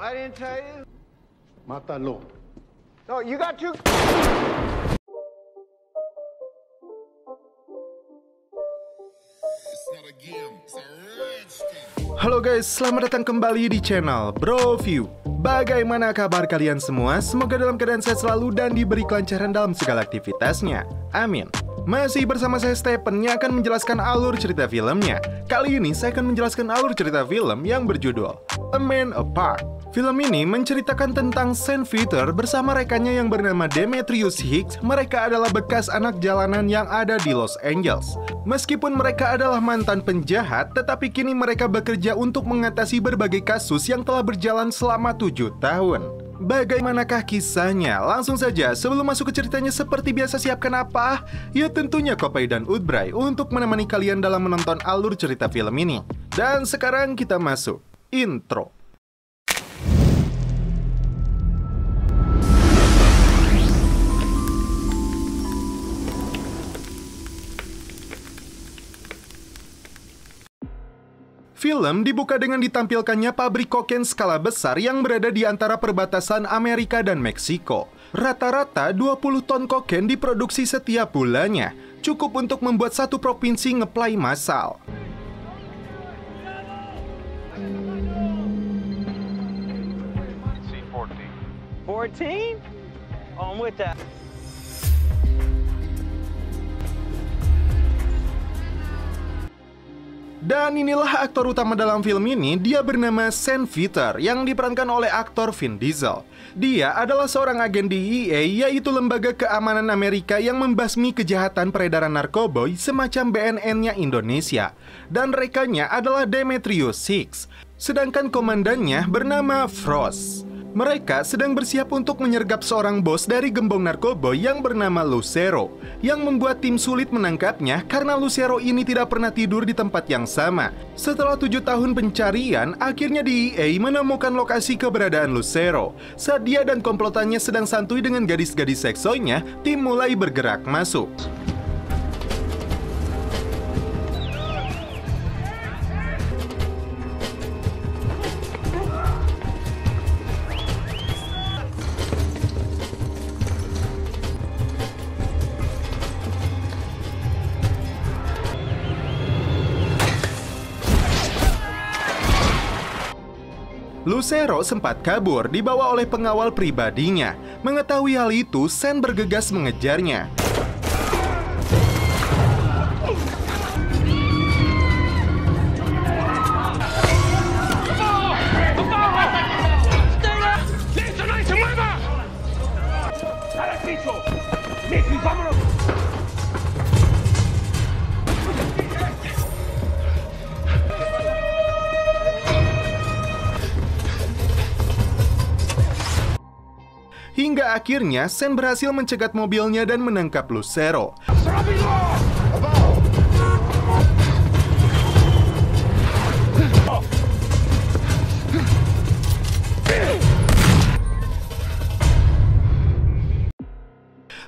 I didn't tell you. Mátalo. No, you got to. Halo guys, selamat datang kembali di channel Broview. Bagaimana kabar kalian semua? Semoga dalam keadaan sehat selalu dan diberi kelancaran dalam segala aktivitasnya. Amin. Masih bersama saya Stephen yang akan menjelaskan alur cerita filmnya. Kali ini saya akan menjelaskan alur cerita film yang berjudul A Man Apart. Film ini menceritakan tentang Saint Peter bersama rekannya yang bernama Demetrius Higgs. Mereka adalah bekas anak jalanan yang ada di Los Angeles. Meskipun mereka adalah mantan penjahat, tetapi kini mereka bekerja untuk mengatasi berbagai kasus yang telah berjalan selama 7 tahun. Bagaimanakah kisahnya? Langsung saja, sebelum masuk ke ceritanya seperti biasa siapkan apa? Ya tentunya Kopai dan Udbray untuk menemani kalian dalam menonton alur cerita film ini. Dan sekarang kita masuk intro. Film dibuka dengan ditampilkannya pabrik kokain skala besar yang berada di antara perbatasan Amerika dan Meksiko. Rata-rata 20 ton kokain diproduksi setiap bulannya, cukup untuk membuat satu provinsi ngeplay massal. C14? Oh, I'm with that. Dan inilah aktor utama dalam film ini, dia bernama Saint Peter yang diperankan oleh aktor Vin Diesel. Dia adalah seorang agen DEA, yaitu lembaga keamanan Amerika yang membasmi kejahatan peredaran narkoba semacam BNN-nya Indonesia. Dan rekannya adalah Demetrius Higgs, sedangkan komandannya bernama Frost. Mereka sedang bersiap untuk menyergap seorang bos dari gembong narkoba yang bernama Lucero, yang membuat tim sulit menangkapnya karena Lucero ini tidak pernah tidur di tempat yang sama. Setelah 7 tahun pencarian, akhirnya DEA menemukan lokasi keberadaan Lucero. Saat dia dan komplotannya sedang santuy dengan gadis-gadis seksonya, tim mulai bergerak masuk. Lucero sempat kabur dibawa oleh pengawal pribadinya. Mengetahui hal itu, Saint bergegas mengejarnya. Hingga akhirnya, Saint berhasil mencegat mobilnya dan menangkap Lucero.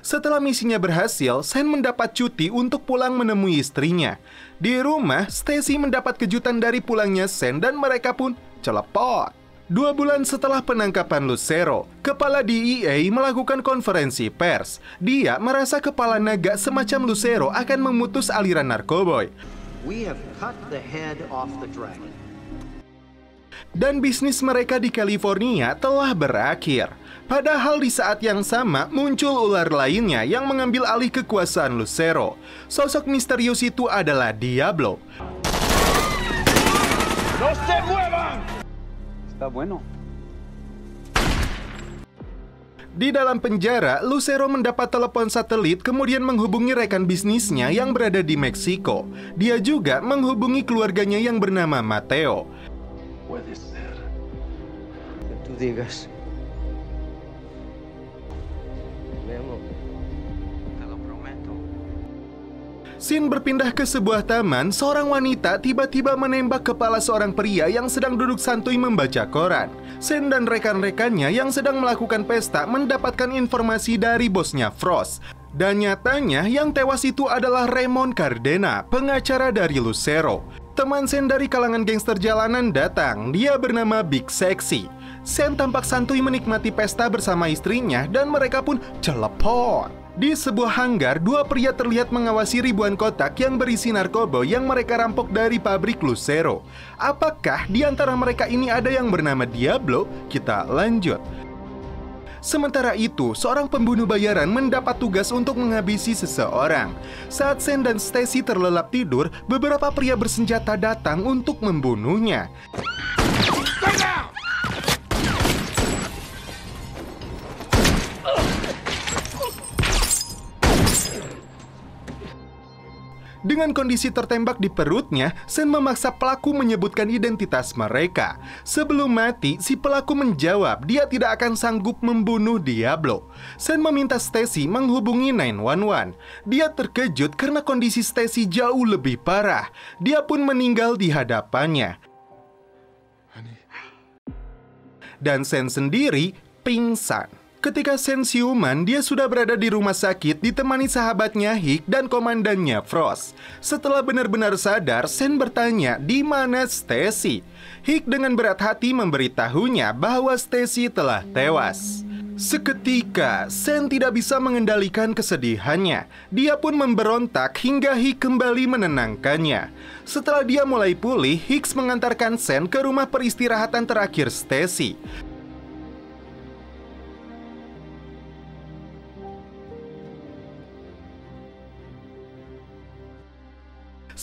Setelah misinya berhasil, Saint mendapat cuti untuk pulang menemui istrinya. Di rumah, Stacy mendapat kejutan dari pulangnya Saint dan mereka pun celepot. 2 bulan setelah penangkapan Lucero, kepala DEA melakukan konferensi pers. Dia merasa kepala naga semacam Lucero akan memutus aliran narkoba. We have cut the head off the dragon. Dan bisnis mereka di California telah berakhir. Padahal di saat yang sama muncul ular lainnya yang mengambil alih kekuasaan Lucero. Sosok misterius itu adalah Diablo. No se muevan! Está bueno. Di dalam penjara, Lucero mendapat telepon satelit kemudian menghubungi rekan bisnisnya yang berada di Meksiko. Dia juga menghubungi keluarganya yang bernama Mateo. Puede ser. Que tú digas. Mi amor, te lo prometo. Scene berpindah ke sebuah taman. Seorang wanita tiba-tiba menembak kepala seorang pria yang sedang duduk santuy membaca koran. Sen dan rekan-rekannya yang sedang melakukan pesta mendapatkan informasi dari bosnya Frost. Dan nyatanya yang tewas itu adalah Raymond Cardena, pengacara dari Lucero. Teman Sen dari kalangan gangster jalanan datang. Dia bernama Big Sexy. Sen tampak santuy menikmati pesta bersama istrinya dan mereka pun celepon. Di sebuah hanggar, dua pria terlihat mengawasi ribuan kotak yang berisi narkoba yang mereka rampok dari pabrik Lucero. Apakah di antara mereka ini ada yang bernama Diablo? Kita lanjut. Sementara itu, seorang pembunuh bayaran mendapat tugas untuk menghabisi seseorang. Saat Sen dan Stacy terlelap tidur, beberapa pria bersenjata datang untuk membunuhnya. Dengan kondisi tertembak di perutnya, Sen memaksa pelaku menyebutkan identitas mereka. Sebelum mati, si pelaku menjawab dia tidak akan sanggup membunuh Diablo. Sen meminta Stacy menghubungi 911. Dia terkejut karena kondisi Stacy jauh lebih parah. Dia pun meninggal di hadapannya. Dan Sen sendiri pingsan. Ketika Sen siuman, dia sudah berada di rumah sakit ditemani sahabatnya Hick dan komandannya Frost. Setelah benar-benar sadar, Sen bertanya di mana Stacy. Hick dengan berat hati memberitahunya bahwa Stacy telah tewas. Seketika, Sen tidak bisa mengendalikan kesedihannya. Dia pun memberontak hingga Hick kembali menenangkannya. Setelah dia mulai pulih, Hicks mengantarkan Sen ke rumah peristirahatan terakhir Stacy.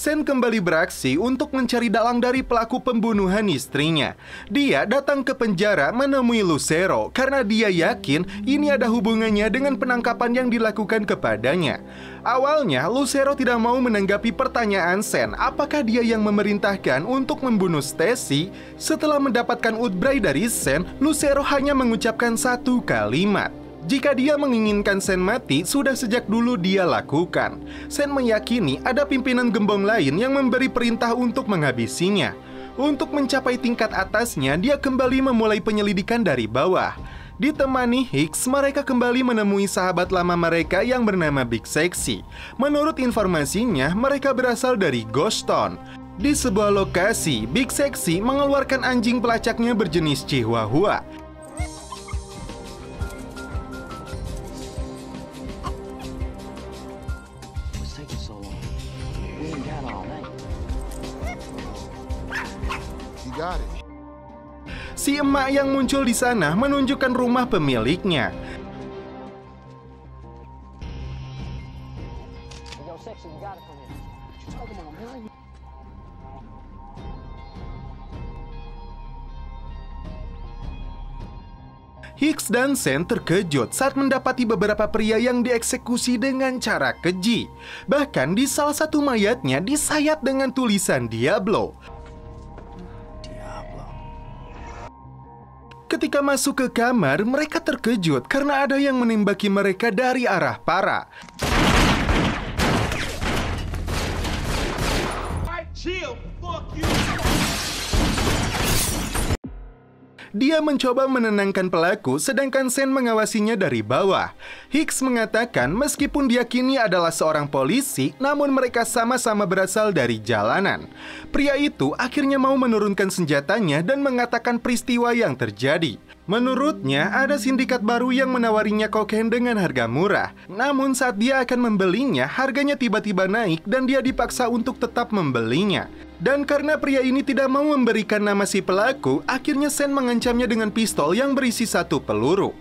Sen kembali beraksi untuk mencari dalang dari pelaku pembunuhan istrinya. Dia datang ke penjara menemui Lucero karena dia yakin ini ada hubungannya dengan penangkapan yang dilakukan kepadanya. Awalnya, Lucero tidak mau menanggapi pertanyaan Sen apakah dia yang memerintahkan untuk membunuh Stacy. Setelah mendapatkan udbray dari Sen, Lucero hanya mengucapkan satu kalimat. Jika dia menginginkan Sen mati, sudah sejak dulu dia lakukan. Sen meyakini ada pimpinan gembong lain yang memberi perintah untuk menghabisinya. Untuk mencapai tingkat atasnya, dia kembali memulai penyelidikan dari bawah. Ditemani Hicks, mereka kembali menemui sahabat lama mereka yang bernama Big Sexy. Menurut informasinya, mereka berasal dari Ghost Town. Di sebuah lokasi, Big Sexy mengeluarkan anjing pelacaknya berjenis Chihuahua. Si emak yang muncul di sana menunjukkan rumah pemiliknya. Hicks dan Sen terkejut saat mendapati beberapa pria yang dieksekusi dengan cara keji. Bahkan di salah satu mayatnya disayat dengan tulisan Diablo. Ketika masuk ke kamar, mereka terkejut karena ada yang menembaki mereka dari arah para. Dia mencoba menenangkan pelaku, sedangkan Sen mengawasinya dari bawah. Hicks mengatakan meskipun dia kini adalah seorang polisi, namun mereka sama-sama berasal dari jalanan. Pria itu akhirnya mau menurunkan senjatanya dan mengatakan peristiwa yang terjadi. Menurutnya, ada sindikat baru yang menawarinya kokain dengan harga murah. Namun saat dia akan membelinya, harganya tiba-tiba naik dan dia dipaksa untuk tetap membelinya. Dan karena pria ini tidak mau memberikan nama si pelaku, akhirnya Sen mengancamnya dengan pistol yang berisi 1 peluru.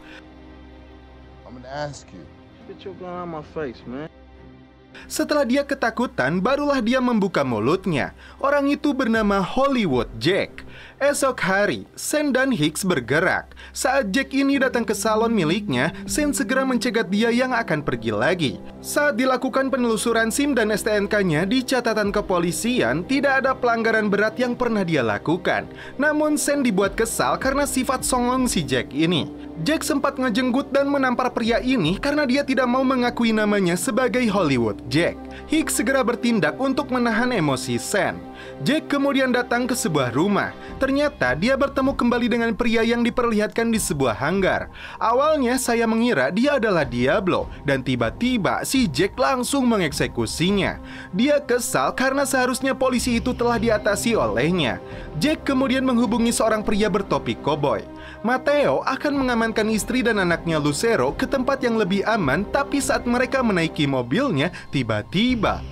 Setelah dia ketakutan, barulah dia membuka mulutnya. Orang itu bernama Hollywood Jack. Esok hari, Sen dan Hicks bergerak. Saat Jack ini datang ke salon miliknya, Sen segera mencegat dia yang akan pergi lagi. Saat dilakukan penelusuran SIM dan STNK-nya di catatan kepolisian, tidak ada pelanggaran berat yang pernah dia lakukan. Namun Sen dibuat kesal karena sifat songong si Jack ini. Jack sempat ngejenggut dan menampar pria ini karena dia tidak mau mengakui namanya sebagai Hollywood Jack. Hicks segera bertindak untuk menahan emosi Sen. Jack kemudian datang ke sebuah rumah. Ternyata dia bertemu kembali dengan pria yang diperlihatkan di sebuah hanggar. Awalnya saya mengira dia adalah Diablo, dan tiba-tiba si Jack langsung mengeksekusinya. Dia kesal karena seharusnya polisi itu telah diatasi olehnya. Jack kemudian menghubungi seorang pria bertopi koboi. Matteo akan mengamankan istri dan anaknya Lucero ke tempat yang lebih aman, tapi saat mereka menaiki mobilnya, tiba-tiba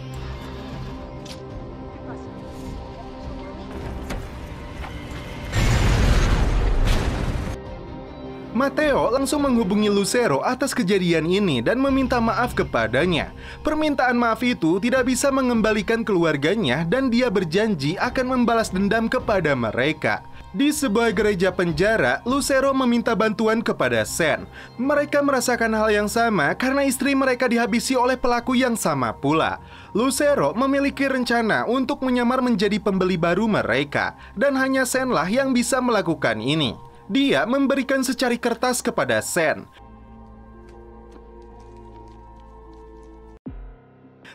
Matteo langsung menghubungi Lucero atas kejadian ini dan meminta maaf kepadanya. Permintaan maaf itu tidak bisa mengembalikan keluarganya dan dia berjanji akan membalas dendam kepada mereka. Di sebuah gereja penjara, Lucero meminta bantuan kepada Sen. Mereka merasakan hal yang sama karena istri mereka dihabisi oleh pelaku yang sama pula. Lucero memiliki rencana untuk menyamar menjadi pembeli baru mereka, dan hanya Senlah yang bisa melakukan ini. Dia memberikan secari kertas kepada Sen.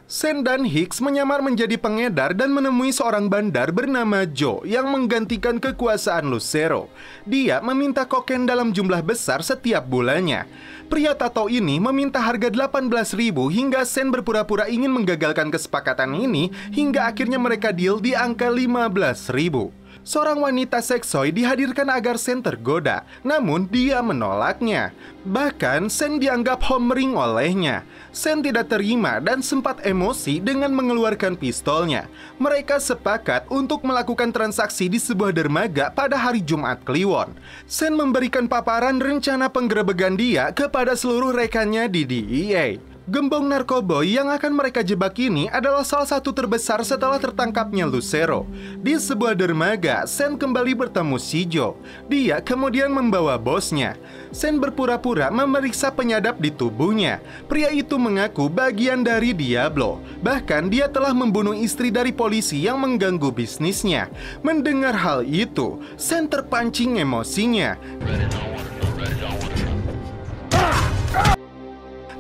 Sen dan Hicks menyamar menjadi pengedar dan menemui seorang bandar bernama Joe yang menggantikan kekuasaan Lucero. Dia meminta kokain dalam jumlah besar setiap bulannya. Pria tato ini meminta harga 18.000 hingga Sen berpura-pura ingin menggagalkan kesepakatan ini hingga akhirnya mereka deal di angka 15.000. Seorang wanita seksoi dihadirkan agar Sen tergoda, namun dia menolaknya. Bahkan Sen dianggap homering olehnya. Sen tidak terima dan sempat emosi dengan mengeluarkan pistolnya. Mereka sepakat untuk melakukan transaksi di sebuah dermaga pada hari Jumat Kliwon. Sen memberikan paparan rencana penggerebekan dia kepada seluruh rekannya di DEA. Gembong narkoboy yang akan mereka jebak ini adalah salah satu terbesar setelah tertangkapnya Lucero. Di sebuah dermaga, Sen kembali bertemu si Joe. Dia kemudian membawa bosnya. Sen berpura-pura memeriksa penyadap di tubuhnya. Pria itu mengaku bagian dari Diablo. Bahkan dia telah membunuh istri dari polisi yang mengganggu bisnisnya. Mendengar hal itu, Sen terpancing emosinya.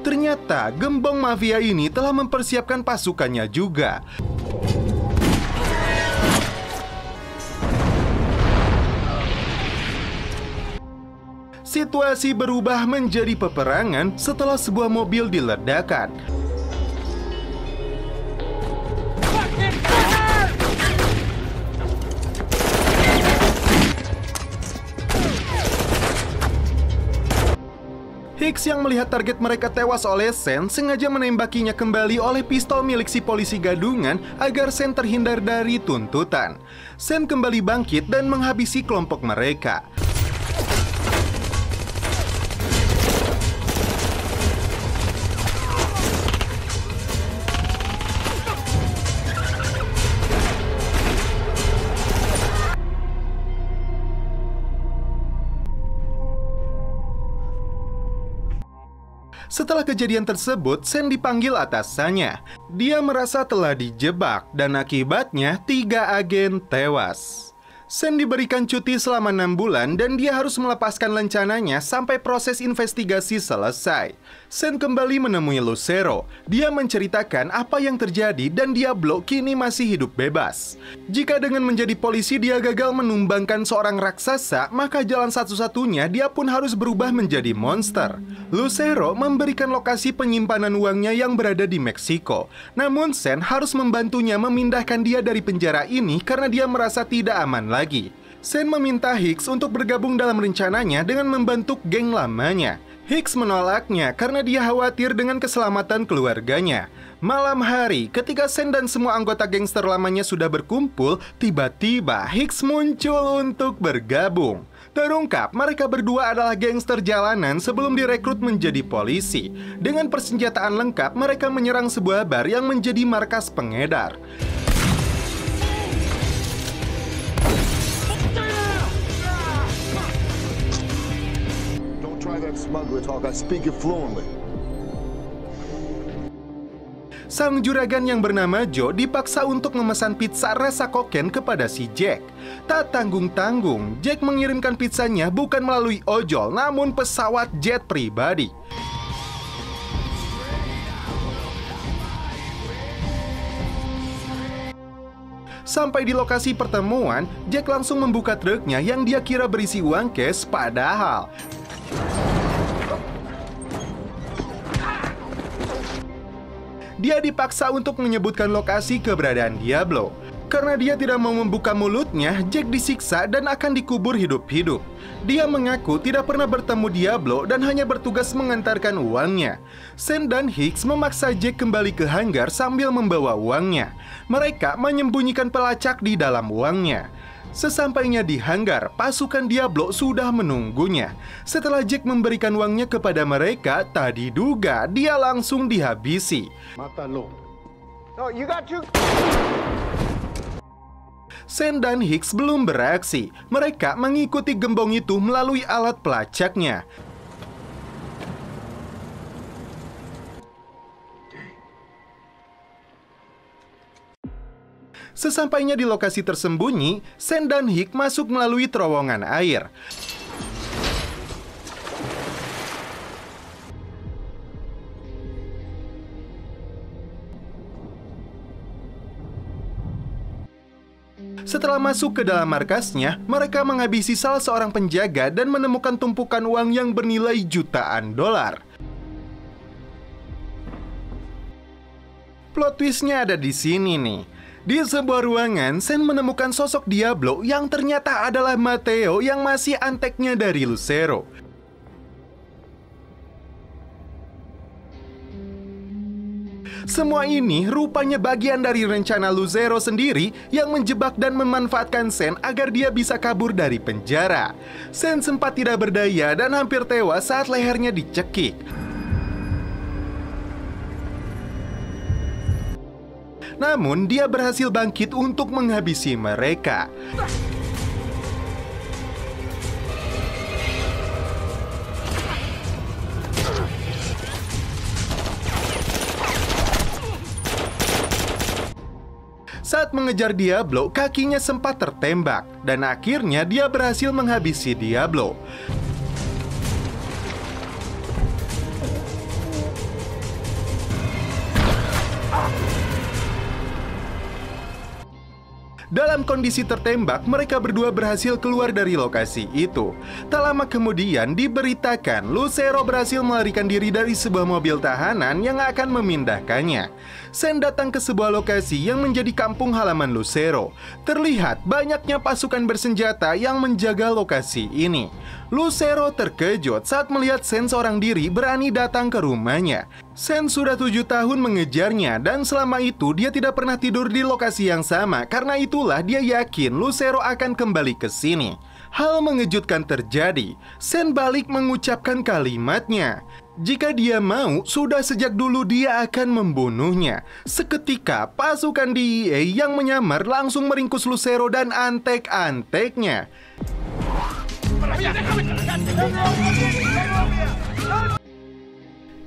Ternyata gembong mafia ini telah mempersiapkan pasukannya juga. Situasi berubah menjadi peperangan setelah sebuah mobil diledakkan. Hicks yang melihat target mereka tewas oleh Sen sengaja menembakinya kembali oleh pistol milik si polisi gadungan agar Sen terhindar dari tuntutan. Sen kembali bangkit dan menghabisi kelompok mereka. Setelah kejadian tersebut, Sen dipanggil atasannya. Dia merasa telah dijebak dan akibatnya 3 agen tewas. Sen diberikan cuti selama 6 bulan dan dia harus melepaskan lencananya sampai proses investigasi selesai. Sen kembali menemui Lucero. Dia menceritakan apa yang terjadi dan Diablo kini masih hidup bebas. Jika dengan menjadi polisi dia gagal menumbangkan seorang raksasa, maka jalan satu-satunya dia pun harus berubah menjadi monster. Lucero memberikan lokasi penyimpanan uangnya yang berada di Meksiko. Namun Sen harus membantunya memindahkan dia dari penjara ini karena dia merasa tidak aman lagi. Sen meminta Hicks untuk bergabung dalam rencananya dengan membentuk geng lamanya. Hicks menolaknya karena dia khawatir dengan keselamatan keluarganya. Malam hari, ketika Sen dan semua anggota gangster lamanya sudah berkumpul, tiba-tiba Hicks muncul untuk bergabung. Terungkap, mereka berdua adalah gangster jalanan sebelum direkrut menjadi polisi. Dengan persenjataan lengkap, mereka menyerang sebuah bar yang menjadi markas pengedar. Sang juragan yang bernama Joe dipaksa untuk memesan pizza rasa kokain kepada si Jack. Tak tanggung-tanggung, Jack mengirimkan pizzanya bukan melalui ojol, namun pesawat jet pribadi. Sampai di lokasi pertemuan, Jack langsung membuka truknya yang dia kira berisi uang cash, padahal dia dipaksa untuk menyebutkan lokasi keberadaan Diablo. Karena dia tidak mau membuka mulutnya, Jack disiksa dan akan dikubur hidup-hidup. Dia mengaku tidak pernah bertemu Diablo dan hanya bertugas mengantarkan uangnya. Sen dan Hicks memaksa Jack kembali ke hanggar sambil membawa uangnya. Mereka menyembunyikan pelacak di dalam uangnya. Sesampainya di hanggar, pasukan Diablo sudah menunggunya. Setelah Jack memberikan uangnya kepada mereka, tak diduga dia langsung dihabisi. Mátalo. No, you got to... Sen dan Hicks belum bereaksi. Mereka mengikuti gembong itu melalui alat pelacaknya. Sesampainya di lokasi tersembunyi, Sen dan Hicks masuk melalui terowongan air. Setelah masuk ke dalam markasnya, mereka menghabisi salah seorang penjaga dan menemukan tumpukan uang yang bernilai jutaan dolar. Plot twistnya ada di sini nih. Di sebuah ruangan, Sen menemukan sosok Diablo yang ternyata adalah Matteo yang masih anteknya dari Lucero. Semua ini rupanya bagian dari rencana Lucero sendiri yang menjebak dan memanfaatkan Sen agar dia bisa kabur dari penjara. Sen sempat tidak berdaya dan hampir tewas saat lehernya dicekik. Namun dia berhasil bangkit untuk menghabisi mereka. Saat mengejar Diablo, kakinya sempat tertembak, dan akhirnya dia berhasil menghabisi Diablo. Dalam kondisi tertembak, mereka berdua berhasil keluar dari lokasi itu. Tak lama kemudian diberitakan Lucero berhasil melarikan diri dari sebuah mobil tahanan yang akan memindahkannya. Sen datang ke sebuah lokasi yang menjadi kampung halaman Lucero. Terlihat banyaknya pasukan bersenjata yang menjaga lokasi ini. Lucero terkejut saat melihat Sen seorang diri berani datang ke rumahnya. Sen sudah 7 tahun mengejarnya dan selama itu dia tidak pernah tidur di lokasi yang sama. Karena itulah dia yakin Lucero akan kembali ke sini. Hal mengejutkan terjadi. Sen balik mengucapkan kalimatnya. Jika dia mau, sudah sejak dulu dia akan membunuhnya. Seketika pasukan DEA yang menyamar langsung meringkus Lucero dan antek-anteknya.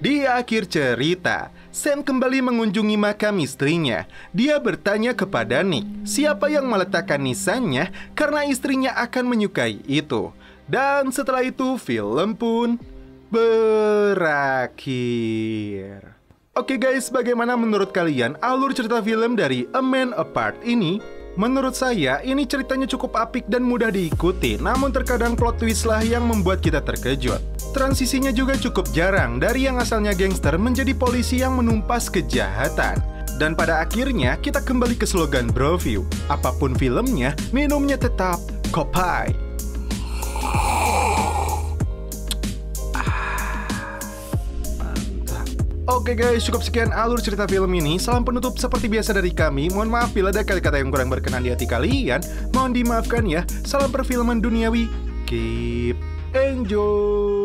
Di akhir cerita, Sen kembali mengunjungi makam istrinya. Dia bertanya kepada Nick siapa yang meletakkan nisannya karena istrinya akan menyukai itu. Dan setelah itu film pun berakhir. Oke guys, bagaimana menurut kalian alur cerita film dari A Man Apart ini? Menurut saya, ini ceritanya cukup apik dan mudah diikuti, namun terkadang plot twist lah yang membuat kita terkejut. Transisinya juga cukup jarang, dari yang asalnya gangster menjadi polisi yang menumpas kejahatan. Dan pada akhirnya, kita kembali ke slogan Broview. Apapun filmnya, minumnya tetap Kopai. Oke guys, cukup sekian alur cerita film ini. Salam penutup seperti biasa dari kami. Mohon maaf bila ada kata-kata yang kurang berkenan di hati kalian. Mohon dimaafkan ya. Salam perfilman duniawi. Keep enjoy.